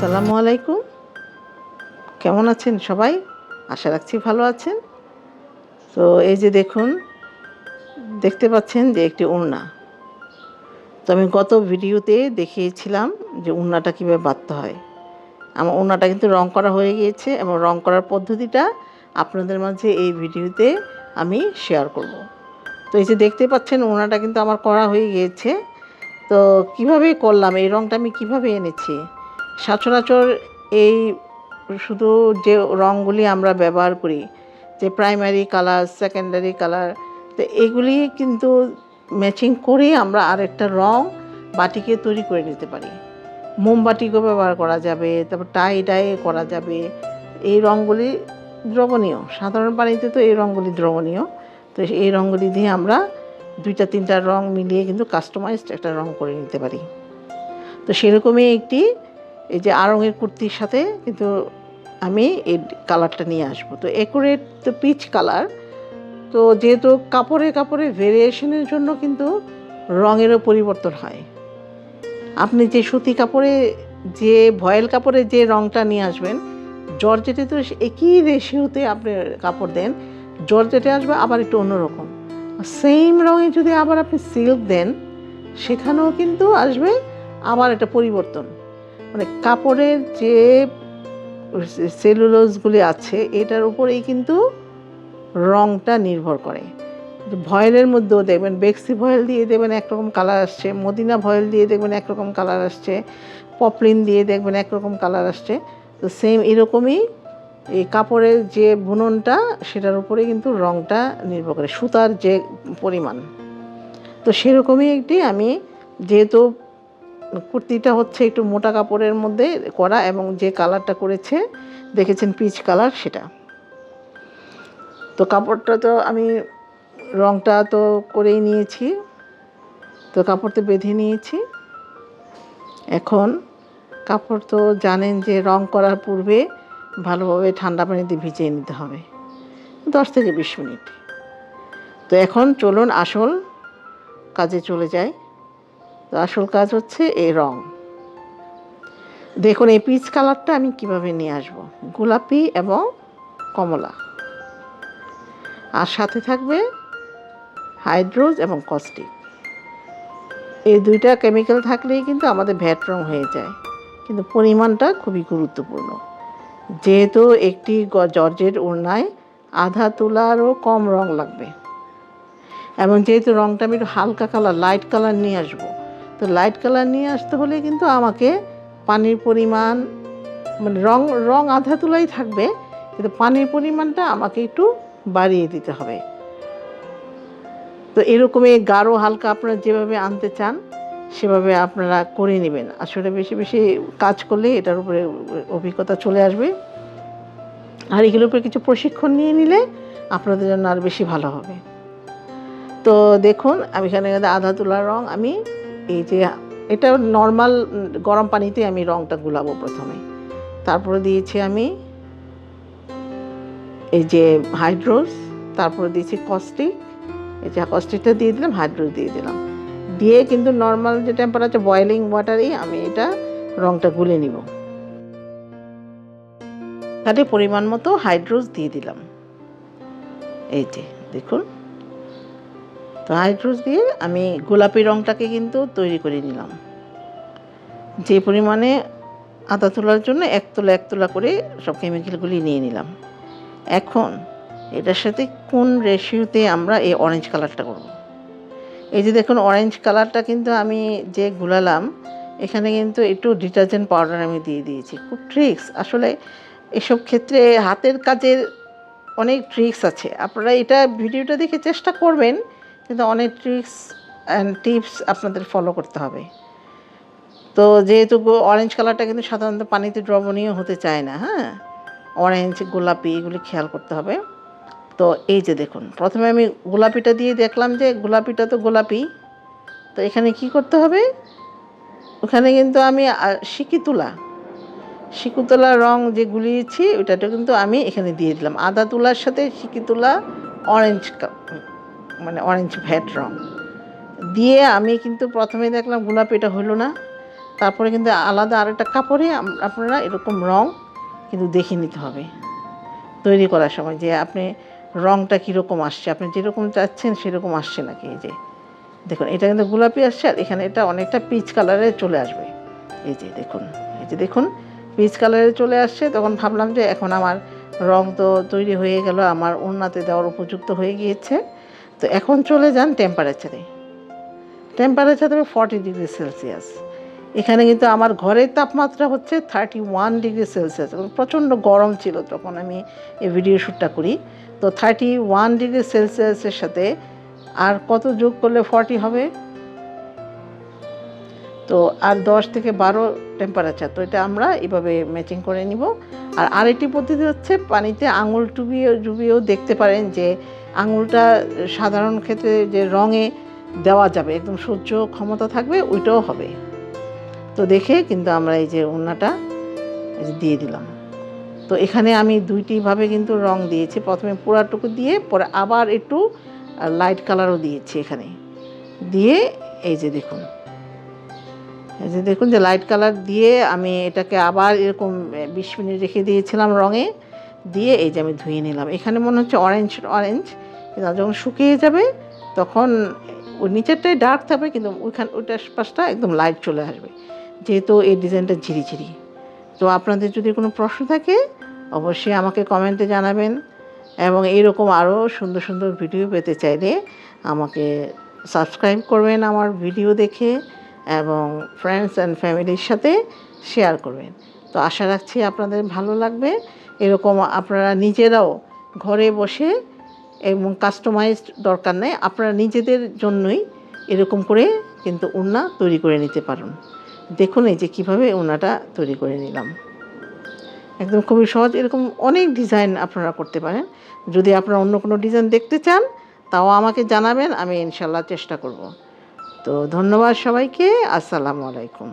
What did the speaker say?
আসসালামু আলাইকুম। কেমন আছেন সবাই? আশা রাখছি ভালো আছেন। তো এই যে দেখতে পাচ্ছেন যে একটি ওড়না। তো আমি গত ভিডিওতে দেখিয়েছিলাম যে ওড়নাটা কীভাবে বাঁধতে হয়। আমার ওড়নাটা কিন্তু রং করা হয়ে গিয়েছে এবং রং করার পদ্ধতিটা আপনাদের মাঝে এই ভিডিওতে আমি শেয়ার করব। তো এই যে দেখতে পাচ্ছেন ওড়নাটা কিন্তু আমার করা হয়ে গিয়েছে। তো কিভাবে করলাম, এই রংটা আমি কিভাবে এনেছি? সচরাচর এই শুধু যে রঙগুলি আমরা ব্যবহার করি, যে প্রাইমারি কালার, সেকেন্ডারি কালার, তো এগুলি কিন্তু ম্যাচিং করে আমরা আরেকটা রং বাটিকে তৈরি করে নিতে পারি। মোমবাতিকেও ব্যবহার করা যাবে, তারপর টাই ডাই করা যাবে। এই রঙগুলি দ্রবণীয়, সাধারণ পানিতে তো এই রঙগুলি দ্রবণীয়। তো এই রঙগুলি দিয়ে আমরা 2-3টা রং মিলিয়ে কিন্তু কাস্টমাইজড একটা রং করে নিতে পারি। তো সেরকমই একটি এই যে আড়ঙের কুর্তির সাথে কিন্তু আমি এই কালারটা নিয়ে আসবো। তো অ্যাকুরেট তো পিচ কালার। তো যেহেতু কাপড়ে কাপড়ে ভেরিয়েশনের জন্য কিন্তু রঙেরও পরিবর্তন হয়। আপনি যে সুতি কাপড়ে, যে ভয়েল কাপড়ে যে রঙটা নিয়ে আসবেন, জর্জেটে তো একই রেশিওতে আপনি কাপড় দেন, জর্জেটে আসবে আবার একটু অন্যরকম। সেম রঙে যদি আবার আপনি সিল্ক দেন, সেখানেও কিন্তু আসবে আবার একটা পরিবর্তন। মানে কাপড়ের যে সেলুলোজগুলি আছে এটার উপরেই কিন্তু রঙটা নির্ভর করে। ভয়েলের মধ্যেও দেখবেন বেক্সি ভয়েল দিয়ে দেখবেন একরকম কালার আসছে, মদিনা ভয়েল দিয়ে দেখবেন একরকম কালার আসছে, পপলিন দিয়ে দেখবেন একরকম কালার আসছে। তো সেম এরকমই এই কাপড়ের যে বুননটা সেটার উপরে কিন্তু রঙটা নির্ভর করে, সুতার যে পরিমাণ। তো সেরকমই একটি আমি, যেহেতু কুর্তিটা হচ্ছে একটু মোটা কাপড়ের মধ্যে করা এবং যে কালারটা করেছে দেখেছেন পিচ কালার, সেটা। তো কাপড়টা তো আমি রঙটা তো করেই নিয়েছি, তো কাপড় তো বেঁধে নিয়েছি। এখন কাপড় তো জানেন যে রং করার পূর্বে ভালোভাবে ঠান্ডা পানিতে ভিজিয়ে নিতে হবে 10-20 মিনিট। তো এখন চলুন আসল কাজে চলে যাই। তো আসল কাজ হচ্ছে এই রং। দেখুন এই পিচ কালারটা আমি কিভাবে নিয়ে আসব, গোলাপি এবং কমলা, আর সাথে থাকবে হাইড্রোজ এবং কস্টিক। এই দুইটা কেমিক্যাল থাকলেই কিন্তু আমাদের ভ্যাট রং হয়ে যায়, কিন্তু পরিমাণটা খুবই গুরুত্বপূর্ণ। যেহেতু একটি জর্জেট ওড়নায় আধা তোলারও কম রং লাগবে, এবং যেহেতু রংটা আমি একটু হালকা কালার, লাইট কালার নিয়ে আসবো, তো লাইট কালার নিয়ে আসতে হলে কিন্তু আমাকে পানির পরিমাণ, মানে রং আধা তোলাই থাকবে, কিন্তু পানির পরিমাণটা আমাকে একটু বাড়িয়ে দিতে হবে। তো এরকমই গাঢ় হালকা আপনারা যেভাবে আনতে চান সেভাবে আপনারা করে নেবেন। আসলে বেশি বেশি কাজ করলে এটার উপরে অভিজ্ঞতা চলে আসবে, আর এগুলোর উপরে কিছু প্রশিক্ষণ নিয়ে নিলে আপনাদের জন্য আর বেশি ভালো হবে। তো দেখুন আমি এখানে আধা তোলার রং, আমি এই যে এটা নর্মাল গরম পানিতে আমি রংটা গুলাবো প্রথমে। তারপরে দিয়েছি আমি এই যে হাইড্রোজ, তারপরে দিয়েছি কস্টিক, এই যে কস্টিকটা দিয়ে দিলাম, হাইড্রোজ দিয়ে দিলাম, দিয়ে কিন্তু নর্মাল যে টেম্পারেচার বয়েলিং ওয়াটারেই আমি এটা রংটা গুলে নিব। তাতে পরিমাণ মতো হাইড্রোজ দিয়ে দিলাম, এই যে দেখুন। তো হাইড্রোজ দিয়ে আমি গোলাপি রংটাকে কিন্তু তৈরি করে নিলাম। যে পরিমাণে আধা তোলার জন্য 1 তোলা করে সব কেমিক্যালগুলি নিয়ে নিলাম। এখন এটার সাথে কোন রেশিওতে আমরা এই অরেঞ্জ কালারটা করব। এই যে দেখুন অরেঞ্জ কালারটা কিন্তু আমি যে গুলালাম, এখানে কিন্তু একটু ডিটারজেন্ট পাউডার আমি দিয়ে দিয়েছি। খুব ট্রিক্স, আসলে এসব ক্ষেত্রে হাতের কাজের অনেক ট্রিক্স আছে। আপনারা এটা ভিডিওটা দেখে চেষ্টা করবেন, কিন্তু অনেক ট্রিক্স অ্যান্ড টিপস আপনাদের ফলো করতে হবে। তো যেহেতু অরেঞ্জ কালারটা কিন্তু সাধারণত পানিতে দ্রবণীয় হতে চায় না, হ্যাঁ, অরেঞ্জ গোলাপি এগুলি খেয়াল করতে হবে। তো এই যে দেখুন প্রথমে আমি গোলাপিটা দিয়ে দেখলাম যে গোলাপিটা তো গোলাপি, তো এখানে কি করতে হবে, ওখানে কিন্তু আমি শিকুতলা রং যে গুলিয়েছি ওইটাটা কিন্তু আমি এখানে দিয়ে দিলাম। আদা তুলার সাথে শিকুতলা অরেঞ্জ, মানে অরেঞ্জ ভ্যাট রং দিয়ে আমি কিন্তু প্রথমে দেখলাম গোলাপিটা হলো না, তারপরে কিন্তু আলাদা আরেকটা কাপড়ে আপনারা এরকম রং কিন্তু দেখে নিতে হবে তৈরি করার সময়, যে আপনি রংটা কীরকম আসছে, আপনি যেরকম চাচ্ছেন সেরকম আসছে নাকি। এই যে দেখুন, এটা কিন্তু গোলাপি আসছে, আর এখানে এটা অনেকটা পিচ কালারে চলে আসবে। এই যে দেখুন, এই যে দেখুন পিচ কালারে চলে আসছে। তখন ভাবলাম যে এখন আমার রং তো তৈরি হয়ে গেল, আমার ওড়নাতে দেওয়ার উপযুক্ত হয়ে গিয়েছে। তো এখন চলে যান টেম্পারেচারে। Temperature 40 degree Celsius. এখানে কিন্তু আমার ঘরের তাপমাত্রা হচ্ছে 31 ডিগ্রি সেলসিয়াস, এবং প্রচণ্ড গরম ছিল তখন আমি এই ভিডিও শ্যুটটা করি। তো 31 ডিগ্রি সেলসিয়াসের সাথে আর কত যোগ করলে 40 হবে, তো আর 10 থেকে 12 টেম্পারেচার। তো এটা আমরা এভাবে ম্যাচিং করে নিব। আর আরেকটি পদ্ধতি হচ্ছে পানিতে আঙুল ডুবিয়েও দেখতে পারেন যে আঙুলটা সাধারণ ক্ষেত্রে যে রঙে দেওয়া যাবে, একদম সহ্য ক্ষমতা থাকবে, ওইটাও হবে। তো দেখে কিন্তু আমরা এই যে ওড়নাটা দিয়ে দিলাম। তো এখানে আমি দুইটিভাবে কিন্তু রং দিয়েছি, প্রথমে পুরাটুকু দিয়ে পরে আবার একটু লাইট কালারও দিয়েছি এখানে দিয়ে। এই যে দেখুন, এই যে দেখুন যে লাইট কালার দিয়ে আমি এটাকে আবার এরকম 20 মিনিট রেখে দিয়েছিলাম রঙে দিয়ে। এই যে আমি ধুয়ে নিলাম। এখানে মনে হচ্ছে অরেঞ্জ, কিন্তু যখন শুকিয়ে যাবে তখন ওই নিচেরটাই ডার্ক থাকবে, কিন্তু ওইটার পাশটা একদম লাইট চলে আসবে, যেহেতু এই ডিজাইনটা ঝিরিঝিরি। তো আপনাদের যদি কোনো প্রশ্ন থাকে অবশ্যই আমাকে কমেন্টে জানাবেন, এবং এইরকম আরও সুন্দর সুন্দর ভিডিও পেতে চাইলে আমাকে সাবস্ক্রাইব করবেন আমার ভিডিও দেখে, এবং ফ্রেন্ডস অ্যান্ড ফ্যামিলির সাথে শেয়ার করবেন। তো আশা রাখছি আপনাদের ভালো লাগবে। এরকম আপনারা নিজেরাও ঘরে বসে, এবং কাস্টমাইজড দরকার নেই, আপনারা নিজেদের জন্যই এরকম করে কিন্তু ওড়না তৈরি করে নিতে পারেন। দেখুন এই যে কীভাবে ওড়নাটা তৈরি করে নিলাম, একদম খুবই সহজ। এরকম অনেক ডিজাইন আপনারা করতে পারেন। যদি আপনারা অন্য কোনো ডিজাইন দেখতে চান তাও আমাকে জানাবেন, আমি ইনশাল্লাহ চেষ্টা করব। তো ধন্যবাদ সবাইকে। আসসালামু আলাইকুম।